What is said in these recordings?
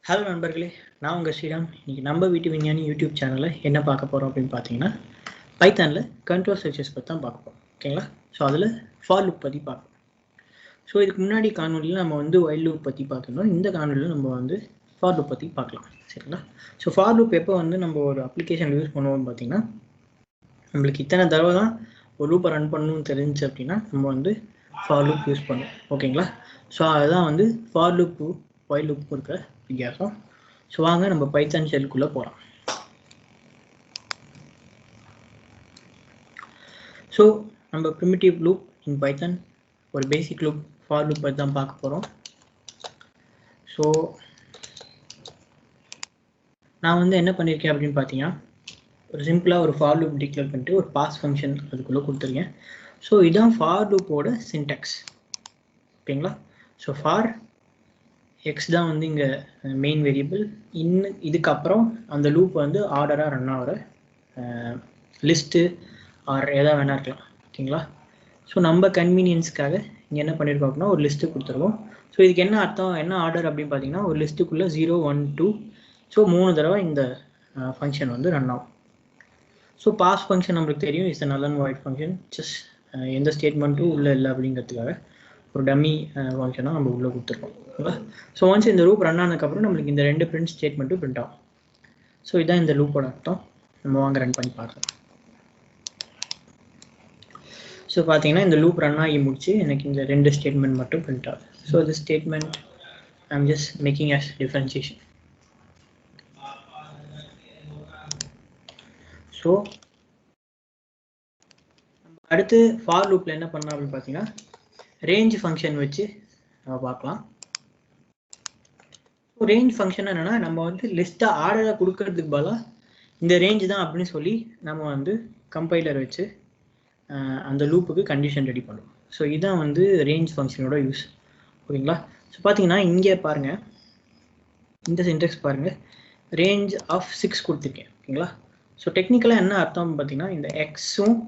Hello நண்பர்களே, நான் உங்கள் ஸ்ரீராம். இன்றைக்கி நம்ம வீட்டு விஞ்ஞானி யூடியூப் சேனலில் என்ன பார்க்க போகிறோம் அப்படின்னு பார்த்தீங்கன்னா, பைத்தானில் கண்ட்ரோல் ஸ்ட்ரக்சர்ஸ் பற்றி தான் பார்க்க போகிறோம். ஓகேங்களா? ஸோ அதில் ஃபார் லூப் பற்றி பார்ப்போம். ஸோ இதுக்கு முன்னாடி காணொலியில் நம்ம வைல் லூப் பற்றி பார்த்துருந்தோம். இந்த காணொலியில் நம்ம ஃபார் லூப் பற்றி பார்க்கலாம். சரிங்களா? ஸோ ஃபார் லூப் எப்போ நம்ம ஒரு அப்ளிகேஷன் யூஸ் பண்ணுவோம்னு பார்த்தீங்கன்னா, நம்மளுக்கு இத்தனை தடவை தான் ஒரு லூப்பை ரன் பண்ணணும்னு தெரிஞ்சு அப்படின்னா நம்ம ஃபார் லூப் யூஸ் பண்ணுவோம். ஓகேங்களா? ஸோ அதுதான் ஃபார் லூப்பு வைல் லூப்புக்கும் இருக்கிற வித்தியாசம். ஸோ வாங்க நம்ம பைத்தான் ஷெல்குள்ளே போகலாம். ஸோ நம்ம ப்ரிமிட்டிவ் லூப் இன் பைத்தான் ஒரு பேசிக் லூப் ஃபார் லூப் பற்றி தான் பார்க்க போகிறோம். ஸோ நான் என்ன பண்ணியிருக்கேன் அப்படின்னு பார்த்தீங்கன்னா, ஒரு சிம்பிளாக ஒரு ஃபார் லூப் டிக்ளேர் பண்ணிட்டு ஒரு பாஸ் ஃபங்க்ஷன் அதுக்குள்ளே கொடுத்துருக்கேன். ஸோ இதுதான் ஃபார் லூப்போட சின்டாக்ஸ். ஓகேங்களா? ஸோ ஃபார் எக்ஸ் தான் இங்கே மெயின் வேரியபிள். இதுக்கப்புறம் அந்த லூப் ஆர்டராக ரன் ஆகிற லிஸ்ட்டு ஆர் எதாவது வேணா இருக்கலாம். ஓகேங்களா? ஸோ நம்ம கன்வீனியன்ஸ்க்காக இங்கே என்ன பண்ணியிருக்கோம் அப்படின்னா ஒரு லிஸ்ட்டு கொடுத்துருவோம். ஸோ இதுக்கு என்ன அர்த்தம், என்ன ஆர்டர் அப்படின்னு பார்த்தீங்கன்னா, ஒரு லிஸ்ட்டுக்குள்ளே 0, 1, 2 ஸோ 3 தடவை இந்த ஃபங்க்ஷன் ரன் ஆகும். ஸோ பாஸ் ஃபங்க்ஷன் நம்மளுக்கு தெரியும், இஸ் நல் அண்ட் வாய்ட் ஃபங்க்ஷன். ஜஸ்ட் எந்த ஸ்டேட்மெண்ட்டும் உள்ளே இல்லை அப்படிங்கிறதுக்காக ஒரு டம்மி ஃபங்க்ஷனாக நம்ம உள்ளே கொடுத்துருக்கோம். ஓகேங்களா? ஸோ ஒன்ஸ் இந்த லூப் ரன் ஆனதுக்கப்புறம் நம்மளுக்கு இந்த 2 பிரிண்ட் ஸ்டேட்மெண்ட்டும் பிரிண்ட் ஆகும். ஸோ இதுதான் இந்த லூப்போட அர்த்தம். நம்ம வாங்க ரன் பண்ணி பார்க்கலாம். ஸோ பார்த்தீங்கன்னா இந்த லூப் ரன் ஆகி முடிச்சு எனக்கு இந்த 2 ஸ்டேட்மெண்ட் மட்டும் பிரிண்ட் ஆகுது. So this statement I'm just making as differentiation. So அடுத்து ஃபார் லூப்பில் என்ன பண்ணலாம் அப்படின்னு பார்த்தீங்கன்னா, ரேஞ்ச் ஃபங்க்ஷன் வச்சு நம்ம பார்க்கலாம். ஸோ ரேஞ்ச் ஃபங்க்ஷன் என்னென்னா, நம்ம லிஸ்ட்டாக ஆர்டரை கொடுக்கறதுக்கு பதிலாக இந்த ரேஞ்ச் தான் அப்படின்னு சொல்லி நம்ம கம்பைலர் வச்சு அந்த லூப்புக்கு கண்டிஷன் ரெடி பண்ணுவோம். ஸோ இதுதான் ரேஞ்ச் ஃபங்க்ஷனோட யூஸ். ஓகேங்களா? ஸோ பார்த்தீங்கன்னா இங்கே பாருங்கள், இந்த சின்டெக்ஸ் பாருங்கள், ரேஞ்ச் ஆஃப் 6 கொடுத்துருக்கேன். ஓகேங்களா? ஸோ டெக்னிக்கலாக என்ன அர்த்தம் பார்த்தீங்கன்னா, இந்த எக்ஸும்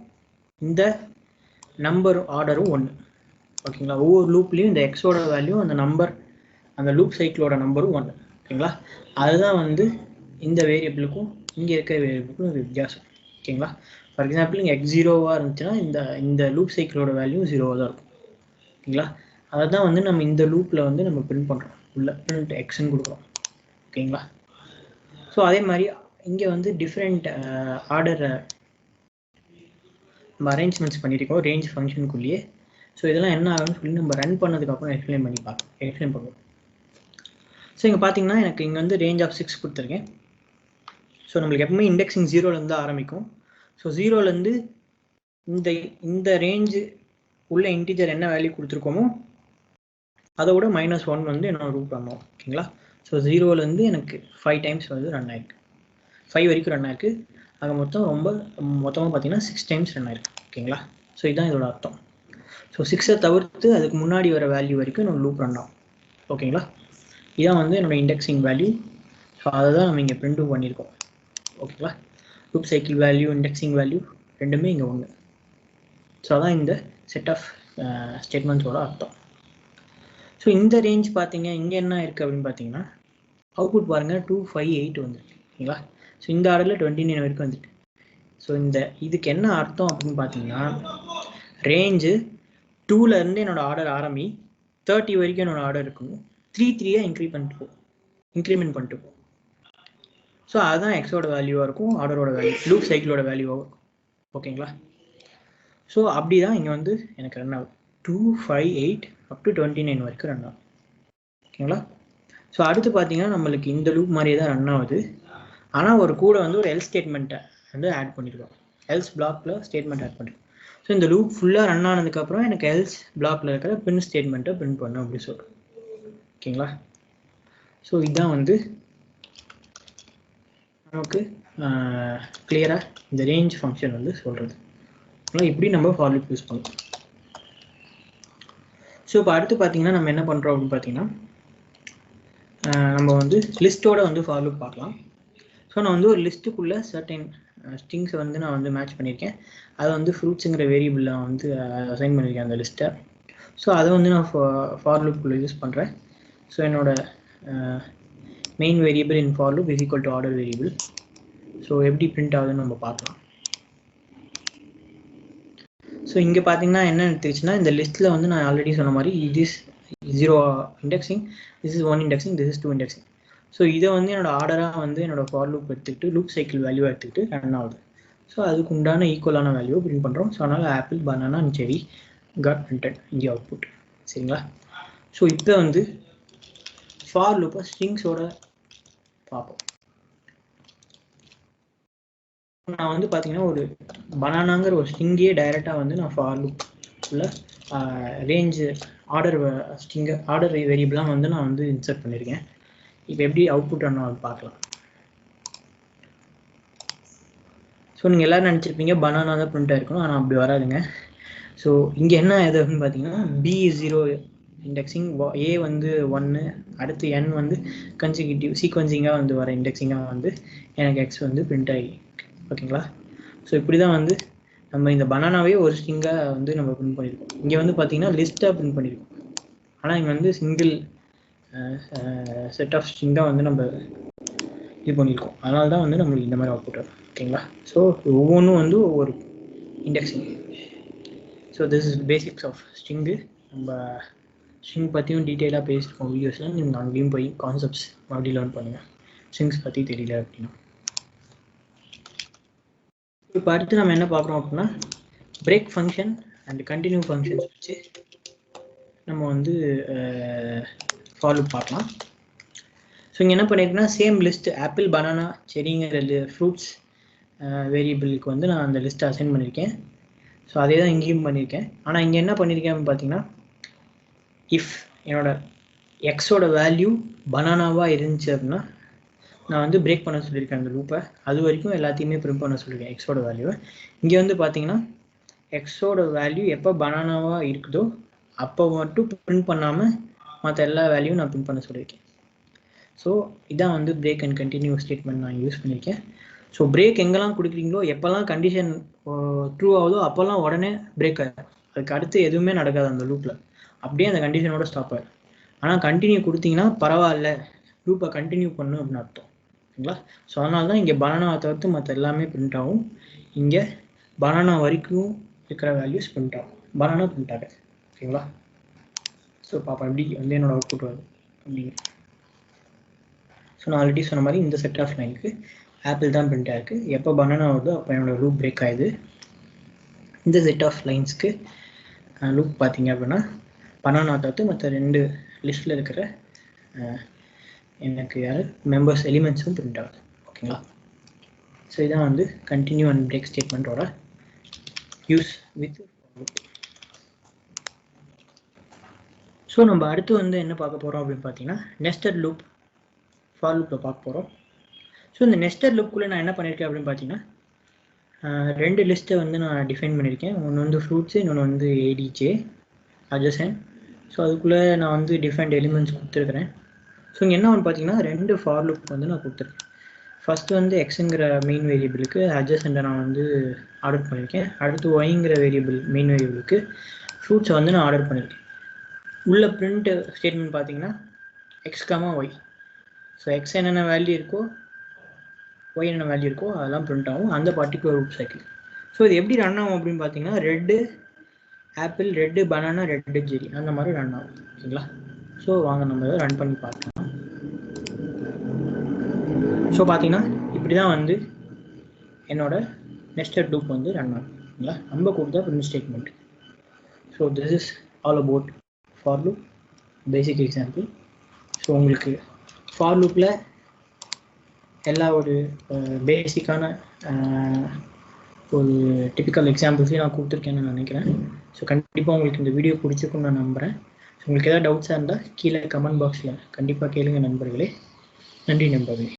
இந்த நம்பர் ஆர்டரும் ஒன்று. ஓகேங்களா? ஒவ்வொரு லூப்லேயும் இந்த எக்ஸோட வேல்யூ அந்த நம்பர் அந்த லூப் சைக்கிளோட நம்பரும் 1. ஓகேங்களா? அதுதான் இந்த வேரியபிளுக்கும் இங்கே இருக்கிற வேரியபிளுக்கும் ஒரு வித்தியாசம். ஓகேங்களா? ஃபார் எக்ஸாம்பிள் இங்கே எக்ஸ் 0வாக இருந்துச்சுன்னா இந்த லூப் சைக்கிளோட வேல்யூ 0வாக தான் இருக்கும். ஓகேங்களா? அதை தான் நம்ம இந்த லூப்பில் நம்ம பிரிண்ட் பண்ணுறோம். உள்ள பிரிண்ட் எக்ஸ்ன்னு கொடுக்குறோம். ஓகேங்களா? ஸோ அதே மாதிரி இங்கே டிஃப்ரெண்ட் ஆர்டர் நம்ம அரேஞ்ச்மெண்ட்ஸ் பண்ணியிருக்கோம் ரேஞ்ச் ஃபங்க்ஷனுக்குள்ளேயே. ஸோ இதெல்லாம் என்ன ஆகும்னு சொல்லி நம்ம ரன் பண்ணதுக்கப்புறம் எக்ஸ்பிளைன் பண்ணுவோம். ஸோ இங்கே பார்த்தீங்கன்னா எனக்கு இங்கே ரேஞ்ச் ஆஃப் 6 கொடுத்துருக்கேன். ஸோ நம்மளுக்கு எப்பவுமே இண்டெக்ஸிங் 0லேருந்து ஆரம்பிக்கும். ஸோ 0லேருந்து இந்த ரேஞ்சு உள்ள இன்டிஜர் என்ன வேல்யூ கொடுத்துருக்கோமோ அதோட -1 என்னோட ரூட் பண்ணுவோம். ஓகேங்களா? ஸோ 0லேருந்து எனக்கு 5 டைம்ஸ் ரன் ஆயிருக்கு. 5 வரைக்கும் ரன் ஆயிருக்கு. அங்கே மொத்தமாக பார்த்தீங்கன்னா 6 டைம்ஸ் ரன் ஆயிருக்கு. ஓகேங்களா? ஸோ இதுதான் இதோட அர்த்தம். ஸோ 6ஐ தவிர்த்து அதுக்கு முன்னாடி வர வேல்யூ வரைக்கும் என்னோட லூப் ரன் ஆகும். ஓகேங்களா? இதான் என்னோட இண்டெக்ஸிங் வேல்யூ. ஸோ அதை தான் நம்ம இங்கே பிரிண்ட்டும் பண்ணியிருக்கோம். ஓகேங்களா? Loop cycle value, indexing value ரெண்டுமே இங்கே ஒன்று. ஸோ அதான் இந்த செட் ஆஃப் ஸ்டேட்மெண்ட்ஸோட அர்த்தம். ஸோ இந்த ரேஞ்ச் பார்த்தீங்க இங்கே என்ன இருக்குது அப்படின்னு பார்த்தீங்கன்னா, அவுட்புட் பாருங்கள் 2, 5, 8 வந்துருக்கு. ஓகேங்களா? ஸோ இந்த ஆர்டரில் 29 வரைக்கும் வந்துருக்கு. ஸோ இதுக்கு என்ன அர்த்தம் அப்படின்னு பார்த்தீங்கன்னா, ரேஞ்சு 2லேருந்து என்னோட ஆர்டர் ஆரம்பி 30 வரைக்கும் என்னோட ஆர்டர் இருக்கும். 3 இன்க்ரிமெண்ட் பண்ணிட்டு போ. ஸோ அதுதான் எக்ஸோட வேல்யூவாக இருக்கும், ஆர்டரோட வேல்யூ, லூப் சைக்கிளோட வேல்யூவாக இருக்கும். ஓகேங்களா? ஸோ அப்படி தான் இங்கே எனக்கு ரன் ஆகும். 2, 5, 8 up to 29 வரைக்கும் ரன் ஆகும். ஓகேங்களா? ஸோ அடுத்து பார்த்தீங்கன்னா நம்மளுக்கு இந்த லூப் மாதிரியே தான் ரன் ஆகுது. ஆனால் ஒரு கூட ஒரு எல்ஸ் ஸ்டேட்மெண்ட்டை ஆட் பண்ணியிருக்கோம். எல்ஸ் பிளாக்ல ஸ்டேட்மெண்ட் ஆட் பண்ணிருக்கோம். ஸோ இந்த லூப் ஃபுல்லாக ரன் ஆனதுக்கப்புறம் எனக்கு எல்ஸ் பிளாக்ல இருக்கிற பிரிண்ட் ஸ்டேட்மெண்ட்டை பிரிண்ட் பண்ணும் அப்படி சொல்கிறோம். ஓகேங்களா? ஸோ இதுதான் நமக்கு கிளியராக இந்த ரேஞ்ச் ஃபங்க்ஷன் சொல்கிறது. இப்படி நம்ம ஃபார் லூப் யூஸ் பண்ணுவோம். ஸோ இப்போ அடுத்து பார்த்தீங்கன்னா நம்ம என்ன பண்ணுறோம் அப்படின்னு பார்த்தீங்கன்னா, நம்ம லிஸ்ட்டோட ஃபார் லூப் பார்க்கலாம். ஸோ நான் ஒரு லிஸ்ட்டுக்குள்ளே சர்டைன் ஸ்ட்ரிங்ஸை நான் மேட்ச் பண்ணியிருக்கேன். அதை ஃப்ரூட்ஸுங்கிற வேரியபிளில் அசைன் பண்ணியிருக்கேன் அந்த லிஸ்ட்டை. ஸோ அதை நான் ஃபார் லூப்புக்குள்ளே யூஸ் பண்ணுறேன். ஸோ என்னோட main variable in for loop is equal to order variable. So எப்படி பிரிண்ட் ஆகுதுன்னு நம்ம பார்க்கலாம். ஸோ இங்கே பார்த்தீங்கன்னா என்ன எடுத்துச்சுன்னா, இந்த லிஸ்ட்டில் வந்து நான் ஆல்ரெடி சொன்ன மாதிரி இது is 0 indexing, this is 1 indexing, this is 2 indexing. So இதை வந்து என்னோட ஆர்டராக வந்து என்னோட ஃபார் லூப் எடுத்துக்கிட்டு லூப் சைக்கிள் வேல்யூ எடுத்துக்கிட்டு ரன் ஆகுது. ஸோ அதுக்கு உண்டான ஈக்குவலான வேல்யூ பிரிண்ட் பண்ணுறோம். ஸோ அதனால் ஆப்பிள், பனானா அண்ட் செரி காட் பிரிண்டட் இங்கே அவுட்புட். சரிங்களா? ஸோ இப்போ வந்து ஃபார் லூப்பை ஸ்ட்ரிங்ஸோட பார்ப்போம். நான் வந்து பார்த்தீங்கன்னா ஒரு பனானாங்கிற ஒரு ஸ்ட்ரிங்கே டைரெக்டாக வந்து நான் ஃபார் லூப்பில் ரேஞ்சு ஆர்டர் வேரியபிளாக வந்து நான் வந்து இன்சர்ட் பண்ணியிருக்கேன். இப்போ எப்படி அவுட்புட் ரன் ஆகுது பார்க்கலாம். ஸோ நீங்கள் எல்லோரும் நினச்சிருப்பீங்க பனானா தான் பிரிண்ட் இருக்கணும், ஆனால் அப்படி வராதுங்க. ஸோ இங்கே என்ன இது அப்படின்னு பார்த்தீங்கன்னா B 0 இண்டெக்ஸிங், A வந்து 1, அடுத்து N வந்து கன்சிக்யூட்டிவ் சீக்வன்சிங்காக வந்து வர இண்டெக்ஸிங்காக வந்து எனக்கு X வந்து பிரிண்ட் ஆகி. ஓகேங்களா? ஸோ இப்படி தான் வந்து நம்ம இந்த பனானாவே ஒரு ஸ்ட்ரிங்காக வந்து நம்ம பிரிண்ட் பண்ணியிருக்கோம். இங்கே வந்து பார்த்தீங்கன்னா லிஸ்ட்டாக பிரிண்ட் பண்ணியிருக்கோம், ஆனால் இங்கே வந்து சிங்கிள் செட் ஆஃப் ஸ்ட்ரிங்காக வந்து நம்ம இது பண்ணியிருக்கோம். அதனால தான் வந்து நம்மளுக்கு இந்த மாதிரி அவுட்புட் வரும். ஓகேங்களா? ஸோ ஒவ்வொன்றும் வந்து ஒவ்வொரு indexing. So this is basics of string. நம்ம ஸ்ட்ரிங் பற்றியும் டீட்டெயிலாக பேசியிருக்கோம் வீடியோஸில். நீங்கள் அங்கேயும் போய் கான்செப்ட்ஸ் மறுபடியும் லேர்ன் பண்ணுங்கள் ஸ்ட்ரிங்ஸ் பற்றி தெரியல அப்படின்னா. இப்போ அடுத்து நம்ம என்ன பார்க்குறோம் அப்படின்னா break function and continue functions வச்சு நம்ம வந்து ஃபார் லூப் பார்க்கலாம். ஸோ இங்கே என்ன பண்ணியிருக்கேன்னா சேம் லிஸ்ட் ஆப்பிள், பனானா, செரிங்கிற ஃப்ரூட்ஸ் வேரியபிளுக்கு வந்து நான் அந்த லிஸ்ட்டை அசைன் பண்ணியிருக்கேன். ஸோ அதே தான் இங்கேயும் பண்ணியிருக்கேன். ஆனால் இங்கே என்ன பண்ணியிருக்கேன் அப்படின்னு பார்த்தீங்கன்னா இஃப் என்னோட எக்ஸோட வேல்யூ பனானாவாக இருந்துச்சு அப்படின்னா நான் வந்து பிரேக் பண்ண சொல்லியிருக்கேன் அந்த லூப்பை. அது வரைக்கும் எல்லாத்தையுமே பிரிண்ட் பண்ண சொல்லியிருக்கேன் எக்ஸோட வேல்யூவை. இங்கே வந்து பார்த்தீங்கன்னா எக்ஸோட வேல்யூ எப்போ பனானாவாக இருக்குதோ அப்போ மட்டும் பிரிண்ட் பண்ணாமல் மற்ற எல்லா வேல்யூவும் நான் பிரிண்ட் பண்ண சொல்லியிருக்கேன். ஸோ இதான் வந்து பிரேக் அண்ட் கண்டினியூ ஸ்டேட்மெண்ட் நான் யூஸ் பண்ணியிருக்கேன். ஸோ பிரேக் எங்கெல்லாம் கொடுக்குறீங்களோ எப்போல்லாம் கண்டிஷன் ட்ரூ ஆகுதோ அப்போல்லாம் உடனே பிரேக் ஆகிடும். அதுக்கு அடுத்து எதுவுமே நடக்காது அந்த லூப்பில், அப்படியே அந்த கண்டிஷனோட ஸ்டாப் ஆகிடும். ஆனால் கண்டினியூ கொடுத்தீங்கன்னா பரவாயில்ல, லூப்பை கண்டினியூ பண்ணணும் அப்படின்னு அர்த்தம். ஓகேங்களா? ஸோ அதனால தான் இங்கே பனானாவை தவிர்த்து மற்ற எல்லாமே பிரிண்ட் ஆகும். இங்கே பனானா வரைக்கும் இருக்கிற வேல்யூஸ் பிரிண்ட் ஆகும், பனானா பிரிண்ட் ஆகாது. ஓகேங்களா? ஸோ பாப்பா எப்படி வந்து என்னோட அவுட்புட் வருது அப்படிங்க. ஸோ நான் ஆல்ரெடி சொன்ன மாதிரி இந்த செட் ஆஃப் லைனுக்கு ஆப்பிள் தான் பிரிண்ட் ஆகிருக்கு. எப்போ பனானா வருதோ அப்போ என்னோட லூப் பிரேக் ஆகுது. இந்த செட் ஆஃப் லைன்ஸ்க்கு லூப் பார்த்தீங்க அப்படின்னா பனானா தவிர்த்து மற்ற 2 லிஸ்ட்டில் இருக்கிற எனக்கு யார் மெம்பர்ஸ் எலிமெண்ட்ஸும் பிரிண்ட் ஆகுது. ஓகேங்களா? ஸோ இதான் வந்து கண்டினியூ அண்ட் பிரேக் ஸ்டேட்மெண்ட்டோட யூஸ் வித். ஸோ நம்ம அடுத்து வந்து என்ன பார்க்க போகிறோம் அப்படின்னு பார்த்தீங்கன்னா நெஸ்டட் லூப் ஃபார் லூப்பில் பார்க்க போகிறோம். ஸோ இந்த நெஸ்டட் லூப்புக்குள்ளே நான் என்ன பண்ணியிருக்கேன் அப்படின்னு பார்த்தீங்கன்னா 2 லிஸ்ட்டை வந்து நான் டிஃபைன் பண்ணியிருக்கேன். ஒன்று வந்து ஃப்ரூட்ஸு, இன்னொன்று வந்து ஏடிஜே அட்ஜசன்ட். ஸோ அதுக்குள்ளே நான் வந்து டிஃபைன்ட் எலிமெண்ட்ஸ் கொடுத்துருக்குறேன். ஸோ இங்கே என்ன ஒன்று பார்த்தீங்கன்னா 2 ஃபார் லூப் வந்து நான் கொடுத்துருக்கேன். ஃபஸ்ட்டு வந்து எக்ஸுங்கிற மெயின் வேரியபிளுக்கு அட்ஜசன்ட்டை நான் வந்து ஆர்டர் பண்ணியிருக்கேன். அடுத்து ஒய்ங்கிற வேரியபிள் மெயின் வேரியபிளுக்கு ஃப்ரூட்ஸை வந்து நான் ஆர்டர் பண்ணியிருக்கேன். உள்ள பிரிண்ட் ஸ்டேட்மெண்ட் பார்த்தீங்கன்னா x comma y. So x என்னென்ன வேல்யூ இருக்கோ ஒய் என்ன வேல்யூ இருக்கோ அதெல்லாம் பிரிண்ட் ஆகும் அந்த பர்டிகுலர் லூப் சைக்கிள். ஸோ இது எப்படி ரன் ஆகும் அப்படின்னு பார்த்தீங்கன்னா red apple, red banana, red cherry அந்த மாதிரி ரன் ஆகும். ஓகேங்களா? ஸோ வாங்க நம்ம இதை ரன் பண்ணி பார்க்கலாம். ஸோ பார்த்தீங்கன்னா இப்படி தான் வந்து என்னோட நெஸ்டட் லூப் வந்து ரன் ஆகும். ஓகேங்களா? நம்ம கொடுத்தா print statement. So this is all about for loop basic example. So உங்களுக்கு ஃபார் லூப்பில் எல்லா ஒரு பேசிக்கான ஒரு டிபிக்கல் எக்ஸாம்பிள்ஸையும் நான் கொடுத்துருக்கேன்னு நினைக்கிறேன். ஸோ கண்டிப்பாக உங்களுக்கு இந்த வீடியோ பிடிச்சிருக்குன்னு நான் நம்புகிறேன். ஸோ உங்களுக்கு ஏதாவது டவுட்ஸாக இருந்தால் கீழே கமெண்ட் பாக்ஸில் கண்டிப்பாக கேளுங்க நண்பர்களே. நன்றி நண்பர்களே.